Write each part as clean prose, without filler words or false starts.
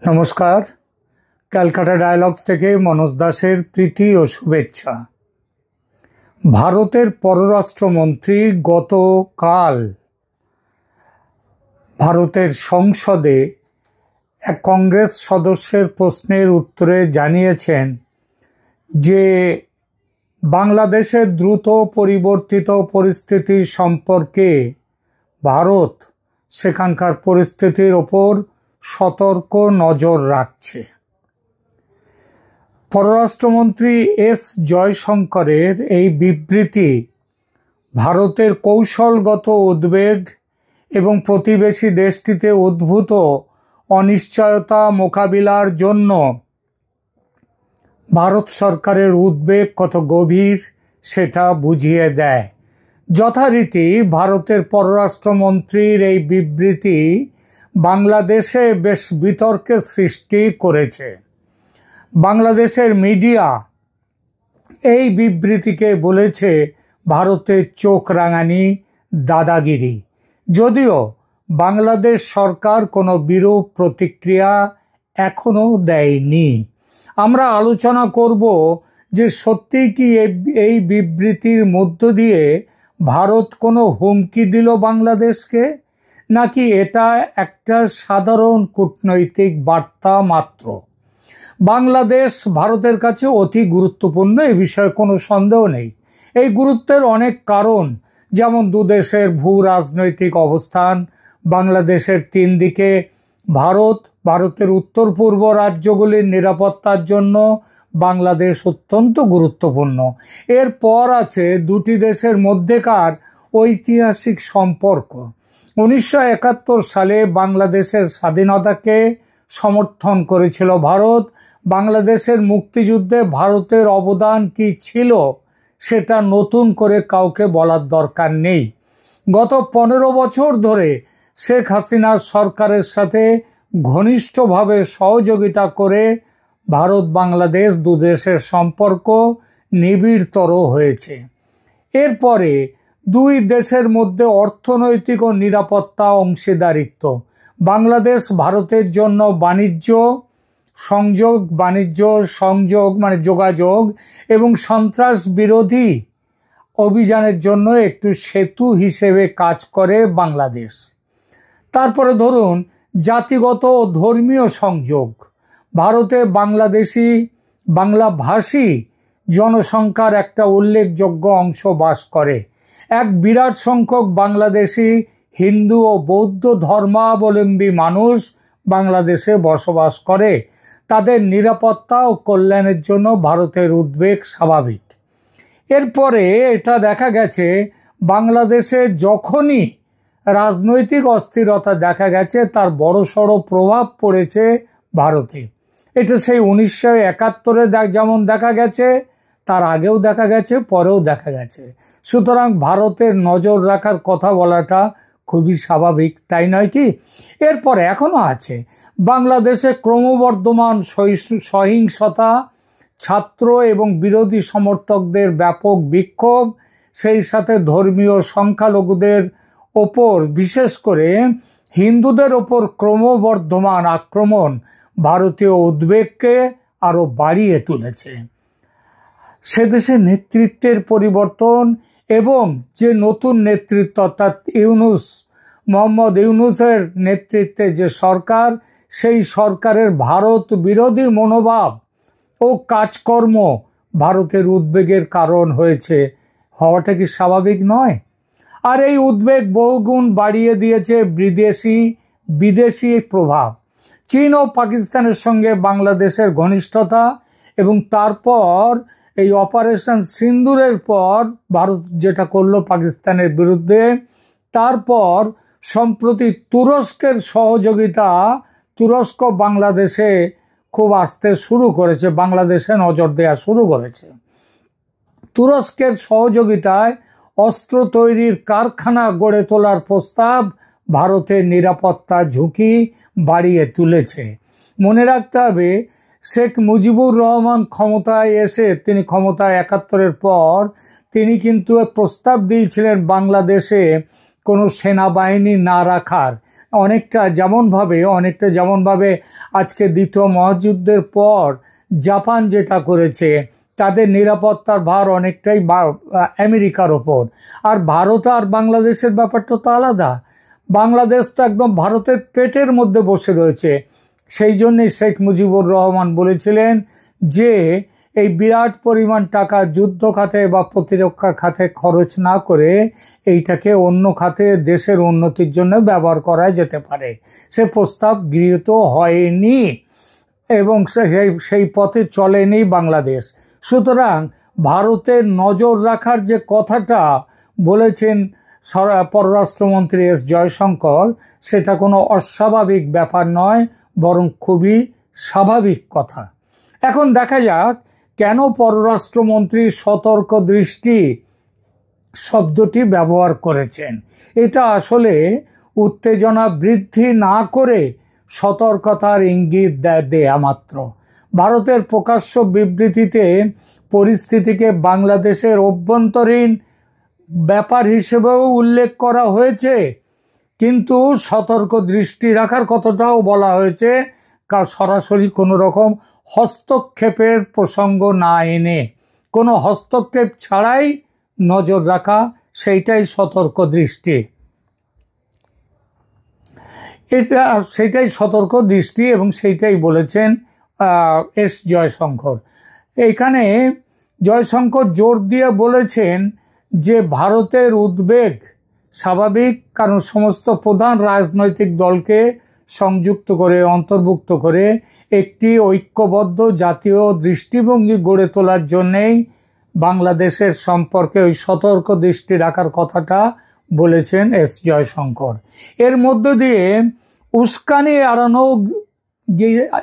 নমস্কার। ক্যালকাটা ডায়ালগস থেকে মনোজ দাসের প্রীতি ও শুভেচ্ছা। ভারতের পররাষ্ট্রমন্ত্রী গতকাল ভারতের সংসদে এক কংগ্রেস সদস্যের প্রশ্নের উত্তরে জানিয়েছেন যে বাংলাদেশের দ্রুত পরিবর্তিত পরিস্থিতি সম্পর্কে ভারত সেখানকার পরিস্থিতির ওপর সতর্ক নজর রাখছে। পররাষ্ট্রমন্ত্রী এস জয়শঙ্করের এই বিবৃতি ভারতের কৌশলগত উদ্বেগ এবং প্রতিবেশী দেশটিতে উদ্ভূত অনিশ্চয়তা মোকাবিলার জন্য ভারত সরকারের উদ্বেগ কত গভীর সেটা বুঝিয়ে দেয়। যথারীতি ভারতের পররাষ্ট্রমন্ত্রীর এই বিবৃতি বাংলাদেশে বেশ বিতর্কের সৃষ্টি করেছে। বাংলাদেশের মিডিয়া এই বিবৃতিকে বলেছে ভারতের চোখ রাঙানি, দাদাগিরি। যদিও বাংলাদেশ সরকার কোনো বিরূপ প্রতিক্রিয়া এখনো দেয়নি। আমরা আলোচনা করব যে সত্যি কি এই বিবৃতির মধ্য দিয়ে ভারত কোনো হুমকি দিল বাংলাদেশকে, নাকি এটা একটা সাধারণ কূটনৈতিক বার্তা মাত্র। বাংলাদেশ ভারতের কাছে অতি গুরুত্বপূর্ণ, এ বিষয়ে কোনো সন্দেহ নেই। এই গুরুত্বের অনেক কারণ, যেমন দুদেশের ভূ রাজনৈতিক অবস্থান, বাংলাদেশের তিন দিকে ভারতের উত্তর পূর্ব রাজ্যগুলির নিরাপত্তার জন্য বাংলাদেশ অত্যন্ত গুরুত্বপূর্ণ। এরপর আছে দুটি দেশের মধ্যেকার ঐতিহাসিক সম্পর্ক। 1971 সালে বাংলাদেশের স্বাধীনতাকে সমর্থন করেছিল ভারত। বাংলাদেশের মুক্তিযুদ্ধে ভারতের অবদান কি ছিল সেটা নতুন করে কাউকে বলার দরকার নেই। গত 15 বছর ধরে শেখ হাসিনার সরকারের সাথে ঘনিষ্ঠভাবে সহযোগিতা করে ভারত বাংলাদেশ দুদেশের সম্পর্ক নিবিড়তর হয়েছে। এরপরে দুই দেশের মধ্যে অর্থনৈতিক ও নিরাপত্তা অংশীদারিত্ব। বাংলাদেশ ভারতের জন্য সংযোগ মানে যোগাযোগ এবং সন্ত্রাস বিরোধী অভিযানের জন্য একটু সেতু হিসেবে কাজ করে বাংলাদেশ। তারপরে ধরুন জাতিগত ও ধর্মীয় সংযোগ। ভারতে বাংলাভাষী জনসংখ্যার একটা উল্লেখযোগ্য অংশ বাস করে। এক বিরাট সংখ্যক বাংলাদেশি হিন্দু ও বৌদ্ধ ধর্মাবলম্বী মানুষ বাংলাদেশে বসবাস করে। তাদের নিরাপত্তা ও কল্যাণের জন্য ভারতের উদ্বেগ স্বাভাবিক। এরপরে এটা দেখা গেছে বাংলাদেশে যখনই রাজনৈতিক অস্থিরতা দেখা গেছে তার বড়সড় প্রভাব পড়েছে ভারতে। এটা সেই 1971-এ যেমন দেখা গেছে, তার আগেও দেখা গেছে, পরেও দেখা গেছে। সুতরাং ভারতের নজর রাখার কথা বলাটা খুবই স্বাভাবিক, তাই নয় কি? এরপরে এখনো আছে বাংলাদেশে ক্রমবর্ধমান সহিংসতা, ছাত্র এবং বিরোধী সমর্থকদের ব্যাপক বিক্ষোভ, সেই সাথে ধর্মীয় সংখ্যালঘুদের ওপর, বিশেষ করে হিন্দুদের ওপর ক্রমবর্ধমান আক্রমণ ভারতীয় উদ্বেগকে আরো বাড়িয়ে তুলেছে। সেদেশে নেতৃত্বের পরিবর্তন এবং যে নতুন নেতৃত্ব অর্থাৎ মোহাম্মদ ইউনূসের নেতৃত্বে যে সরকার, সেই সরকারের ভারত বিরোধী মনোভাব ও কাজকর্ম ভারতের উদ্বেগের কারণ হওয়াটা কি স্বাভাবিক নয়? আর এই উদ্বেগ বহুগুণ বাড়িয়ে দিয়েছে বিদেশি প্রভাব। চীন ও পাকিস্তানের সঙ্গে বাংলাদেশের ঘনিষ্ঠতা এবং তারপর এই অপারেশন সিন্দুরের পর ভারত যেটা করলো পাকিস্তানের বিরুদ্ধে, তারপর সম্প্রতি তুরস্কের সহযোগিতা, তুরস্ক বাংলাদেশে খুব আসতে শুরু করেছে, বাংলাদেশে নজর দেওয়া শুরু করেছে। তুরস্কের সহযোগিতায় অস্ত্র তৈরির কারখানা গড়ে তোলার প্রস্তাব ভারতের নিরাপত্তা ঝুঁকি বাড়িয়ে তুলেছে। মনে রাখতে হবে, শেখ মুজিবুর রহমান ক্ষমতায় এসে তিনি ক্ষমতায় 71-এর পর তিনি কিন্তু প্রস্তাব দিয়েছিলেন বাংলাদেশে কোনো সেনাবাহিনী না রাখার, অনেকটা যেমনভাবে আজকে দ্বিতীয় মহাযুদ্ধের পর জাপান যেটা করেছে, তাদের নিরাপত্তার ভার অনেকটাই আমেরিকার ওপর। আর ভারত আর বাংলাদেশের ব্যাপারটা তো আলাদা। বাংলাদেশ তো একদম ভারতের পেটের মধ্যে বসে রয়েছে। সেই জন্যই শেখ মুজিবুর রহমান বলেছিলেন যে এই বিরাট পরিমাণ টাকা যুদ্ধ খাতে বা প্রতিরক্ষা খাতে খরচ না করে এইটাকে অন্য খাতে দেশের উন্নতির জন্য ব্যবহার করা যেতে পারে। সে প্রস্তাব গৃহীত হয়নি এবং সেই পথে চলেনি বাংলাদেশ। সুতরাং ভারতের নজর রাখার যে কথাটা বলেছেন পররাষ্ট্রমন্ত্রী এস জয়শঙ্কর, সেটা কোনো অস্বাভাবিক ব্যাপার নয়, বরং খুবই স্বাভাবিক কথা। এখন দেখা যাক কেন পররাষ্ট্রমন্ত্রী সতর্ক দৃষ্টি শব্দটি ব্যবহার করেছেন। এটা আসলে উত্তেজনা বৃদ্ধি না করে সতর্কতার ইঙ্গিত দেয়া মাত্র। ভারতের প্রকাশ্য বিবৃতিতে পরিস্থিতিকে বাংলাদেশের অভ্যন্তরীণ ব্যাপার হিসেবেও উল্লেখ করা হয়েছে, কিন্তু সতর্ক দৃষ্টি রাখার কথাটাও বলা হয়েছে, সরাসরি কোনো রকম হস্তক্ষেপের প্রসঙ্গ না এনে, কোনো হস্তক্ষেপ ছাড়াই নজর রাখা, সেইটাই সতর্ক দৃষ্টি। সেটাই সতর্ক দৃষ্টি এবং সেইটাই বলেছেন এস জয়শঙ্কর। এইখানে জয়শঙ্কর জোর দিয়ে বলেছেন যে ভারতের উদ্বেগ স্বাভাবিক, কারণ সমস্ত প্রধান রাজনৈতিক দলকে সংযুক্ত করে অন্তর্ভুক্ত করে একটি ঐক্যবদ্ধ জাতীয় দৃষ্টিভঙ্গি গড়ে তোলার জন্যেই বাংলাদেশের সম্পর্কে ওই সতর্ক দৃষ্টি রাখার কথাটা বলেছেন এস জয়শঙ্কর। এর মধ্য দিয়ে উস্কানি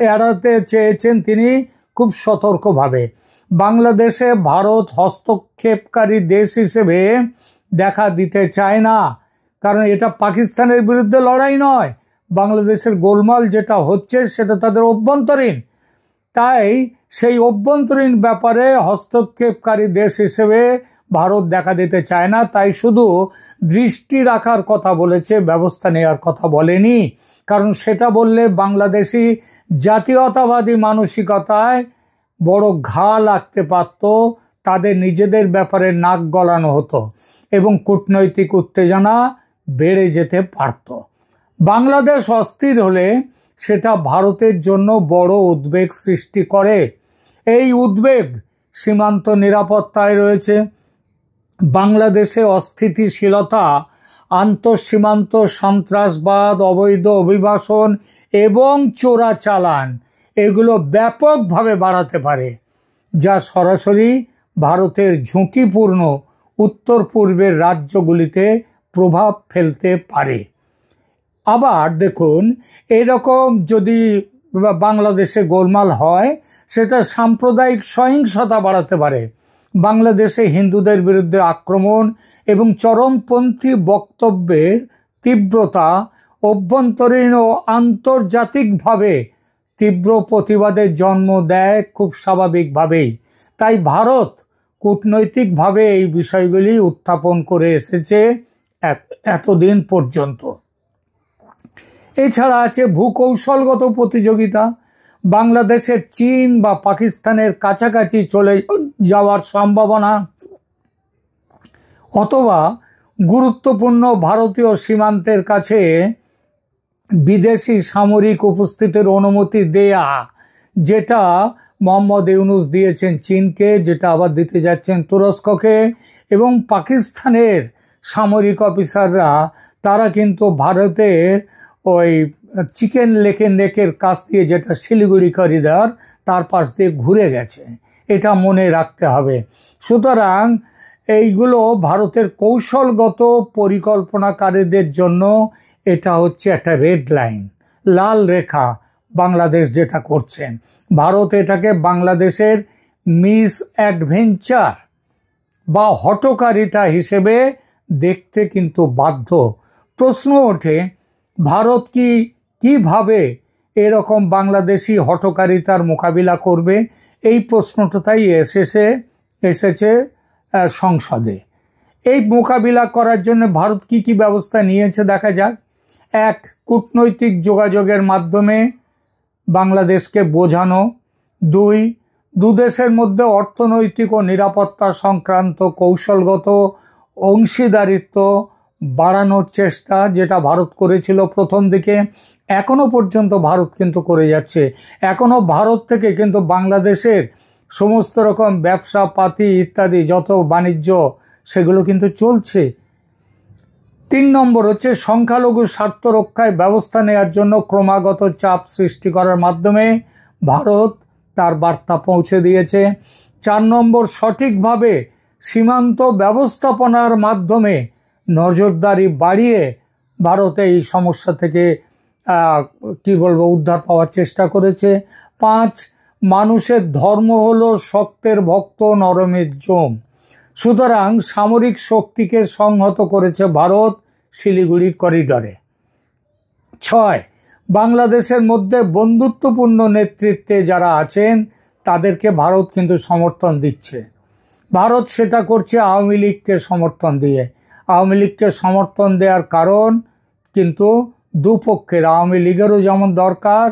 এড়াতে চেয়েছেন তিনি খুব সতর্কভাবে। বাংলাদেশে ভারত হস্তক্ষেপকারী দেশ হিসেবে দেখা দিতে চায় না, কারণ এটা পাকিস্তানের বিরুদ্ধে লড়াই নয়, বাংলাদেশের গোলমাল যেটা হচ্ছে সেটা তাদের অভ্যন্তরীণ। তাই সেই অভ্যন্তরীণ ব্যাপারে হস্তক্ষেপকারী দেশ হিসেবে ভারত দেখা দিতে চায় না, তাই শুধু দৃষ্টি রাখার কথা বলেছে, ব্যবস্থা নেওয়ার কথা বলেনি। কারণ সেটা বললে বাংলাদেশি জাতীয়তাবাদী মানসিকতায় বড় ঘা লাগতে পারত, তাদের নিজেদের ব্যাপারে নাক গলানো হতো এবং কূটনৈতিক উত্তেজনা বেড়ে যেতে পারত। বাংলাদেশ অস্থির হলে সেটা ভারতের জন্য বড় উদ্বেগ সৃষ্টি করে। এই উদ্বেগ সীমান্ত নিরাপত্তায় রয়েছে। বাংলাদেশে অস্থিতিশীলতা আন্তঃসীমান্ত সন্ত্রাসবাদ, অবৈধ অভিবাসন এবং চোরাচালান এগুলো ব্যাপকভাবে বাড়াতে পারে, যা সরাসরি ভারতের ঝুঁকিপূর্ণ উত্তর পূর্বের রাজ্যগুলিতে প্রভাব ফেলতে পারে। আবার দেখুন, এরকম যদি বাংলাদেশে গোলমাল হয়, সেটা সাম্প্রদায়িক সহিংসতা বাড়াতে পারে। বাংলাদেশে হিন্দুদের বিরুদ্ধে আক্রমণ এবং চরমপন্থী বক্তব্যের তীব্রতা অভ্যন্তরীণ ও আন্তর্জাতিকভাবে তীব্র প্রতিবাদের জন্ম দেয় খুব স্বাভাবিকভাবেই। তাই ভারত কূটনৈতিকভাবে এই বিষয়গুলি উত্থাপন করে এসেছে এতদিন পর্যন্ত। এছাড়া আছে ভূকৌশলগত প্রতিযোগিতা। বাংলাদেশের চীন বা পাকিস্তানের কাছাকাছি চলে যাওয়ার সম্ভাবনা, অথবা গুরুত্বপূর্ণ ভারতীয় সীমান্তের কাছে বিদেশি সামরিক উপস্থিতির অনুমতি দেয়া, যেটা মোহাম্মদ ইউনূস দিয়েছেন চীনকে, যেটা আবার দিতে যাচ্ছেন তুরস্ককে। এবং পাকিস্তানের সামরিক অফিসাররা তারা কিন্তু ভারতের ওই চিকেন লেকের কাছ দিয়ে, যেটা শিলিগুড়ি করিডর, তার পাশ দিয়ে ঘুরে গেছে, এটা মনে রাখতে হবে। সুতরাং এইগুলো ভারতের কৌশলগত পরিকল্পনাকারীদের জন্য এটা হচ্ছে একটা রেড লাইন, লাল রেখা। বাংলাদেশ যেটা করছেন, ভারত এটাকে বাংলাদেশের মিস অ্যাডভেঞ্চার বা হঠকারিতা হিসেবে দেখতে কিন্তু বাধ্য। প্রশ্ন ওঠে, ভারত কিভাবে এরকম বাংলাদেশি হঠকারিতার মোকাবিলা করবে? এই প্রশ্নটা তাই এসেছে সংসদে। এই মোকাবিলা করার জন্য ভারত কি কি ব্যবস্থা নিয়েছে দেখা যাক। এক, কূটনৈতিক যোগাযোগের মাধ্যমে বাংলাদেশকে বোঝানো। দুই, দুদেশের মধ্যে অর্থনৈতিক ও নিরাপত্তা সংক্রান্ত কৌশলগত অংশীদারিত্ব বাড়ানোর চেষ্টা, যেটা ভারত করেছিল প্রথম দিকে, এখনো পর্যন্ত ভারত কিন্তু করে যাচ্ছে। এখনো ভারত থেকে কিন্তু বাংলাদেশের সমস্ত রকম ব্যবসা পাতি ইত্যাদি যত বাণিজ্য সেগুলো কিন্তু চলছে। 3 নম্বর হচ্ছে সংখ্যালঘু স্বার্থ রক্ষায় ব্যবস্থা নেওয়ার জন্য ক্রমাগত চাপ সৃষ্টি করার মাধ্যমে ভারত তার বার্তা পৌঁছে দিয়েছে। 4 নম্বর, সঠিকভাবে সীমান্ত ব্যবস্থাপনার মাধ্যমে নজরদারি বাড়িয়ে ভারত এই সমস্যা থেকে উদ্ধার পাওয়ার চেষ্টা করেছে। 5, মানুষের ধর্ম হলো শক্তের ভক্ত, নরমের জম। সুতরাং সামরিক শক্তিকে সংহত করেছে ভারত শিলিগুড়ি করিডরে। 6, বাংলাদেশের মধ্যে বন্ধুত্বপূর্ণ নেতৃত্বে যারা আছেন তাদেরকে ভারত কিন্তু সমর্থন দিচ্ছে। ভারত সেটা করছে আওয়ামী লীগকে সমর্থন দিয়ে। আওয়ামী লীগকে সমর্থন দেওয়ার কারণ কিন্তু দুপক্ষের, আওয়ামী লীগেরও যেমন দরকার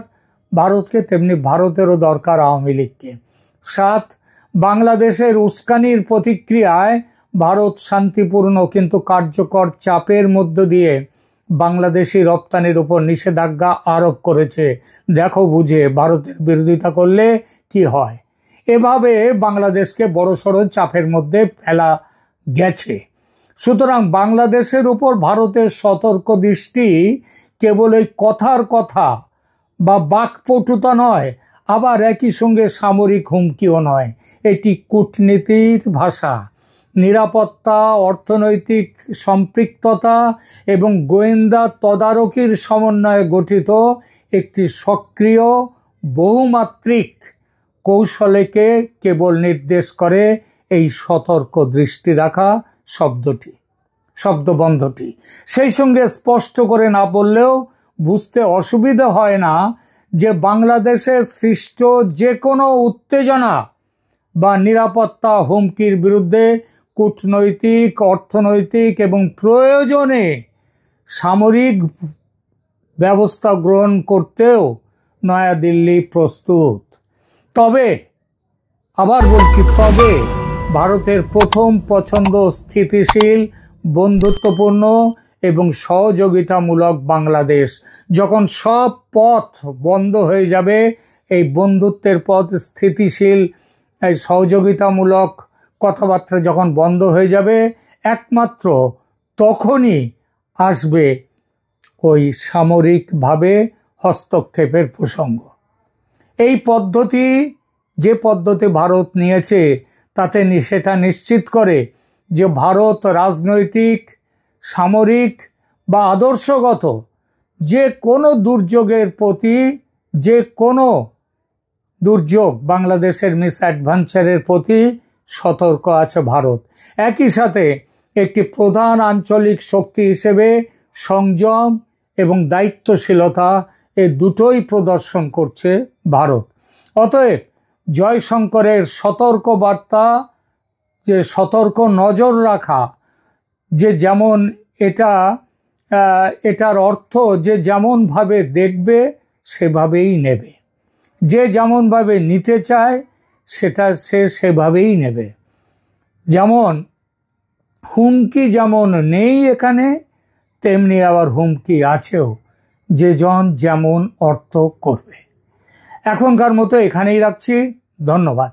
ভারতকে, তেমনি ভারতেরও দরকার আওয়ামী লীগকে। 7, বাংলাদেশের উস্কানির প্রতিক্রিয়ায় ভারত শান্তিপূর্ণ কিন্তু কার্যকর চাপের মধ্য দিয়ে বাংলাদেশি রপ্তানির উপর নিষেধাজ্ঞা আরোপ করেছে। দেখো বুঝে ভারতের বিরোধিতা করলে কি হয়। এভাবে বাংলাদেশকে বড়সড় চাপের মধ্যে ফেলা গেছে। সুতরাং বাংলাদেশের উপর ভারতের সতর্ক দৃষ্টি কেবল এই কথার কথা বা বাকপটুতা নয়, আবার একই সঙ্গে সামরিক হুমকিও নয়। এটি কূটনীতির ভাষা। নিরাপত্তা, অর্থনৈতিক সম্পৃক্ততা এবং গোয়েন্দা তদারকির সমন্বয়ে গঠিত একটি সক্রিয় বহুমাত্রিক কৌশলকে কেবল নির্দেশ করে এই সতর্ক দৃষ্টি রাখা শব্দবন্ধটি। সেই সঙ্গে স্পষ্ট করে না বললেও বুঝতে অসুবিধা হয় না যে বাংলাদেশে সৃষ্ট যে কোনো উত্তেজনা বা নিরাপত্তা হুমকির বিরুদ্ধে কূটনৈতিক, অর্থনৈতিক এবং প্রয়োজনে সামরিক ব্যবস্থা গ্রহণ করতেও নয়াদিল্লি প্রস্তুত। তবে আবার বলছি, তবে ভারতের প্রথম পছন্দ স্থিতিশীল, বন্ধুত্বপূর্ণ এবং সহযোগিতামূলক বাংলাদেশ। যখন সব পথ বন্ধ হয়ে যাবে, এই বন্ধুত্বের পথ, স্থিতিশীল, এই সহযোগিতামূলক কথাবার্তা যখন বন্ধ হয়ে যাবে, একমাত্র তখনই আসবে ওই সামরিকভাবে হস্তক্ষেপের প্রসঙ্গ। এই পদ্ধতি, যে পদ্ধতি ভারত নিয়েছে, তাতে সেটা নিশ্চিত করে যে ভারত রাজনৈতিক, সামরিক বা আদর্শগত যে কোনো দুর্যোগের প্রতি, যে কোনো দুর্যোগ, বাংলাদেশের মিসঅ্যাডভেঞ্চারের প্রতি সতর্ক আছে ভারত। একই সাথে একটি প্রধান আঞ্চলিক শক্তি হিসেবে সংযম এবং দায়িত্বশীলতা, এই দুটোই প্রদর্শন করছে ভারত। অতএব জয়শঙ্করের সতর্ক বার্তা, যে সতর্ক নজর রাখা, যে যেমন এটার অর্থ যে যেমনভাবে দেখবে সেভাবেই নেবে, যে যেমনভাবে নিতে চায় সেটা সে সেভাবেই নেবে। যেমন হুমকি যেমন নেই এখানে, তেমনি আবার হুমকি আছেও, যে জন যেমন অর্থ করবে। এখনকার মতো এখানেই রাখছি। ধন্যবাদ।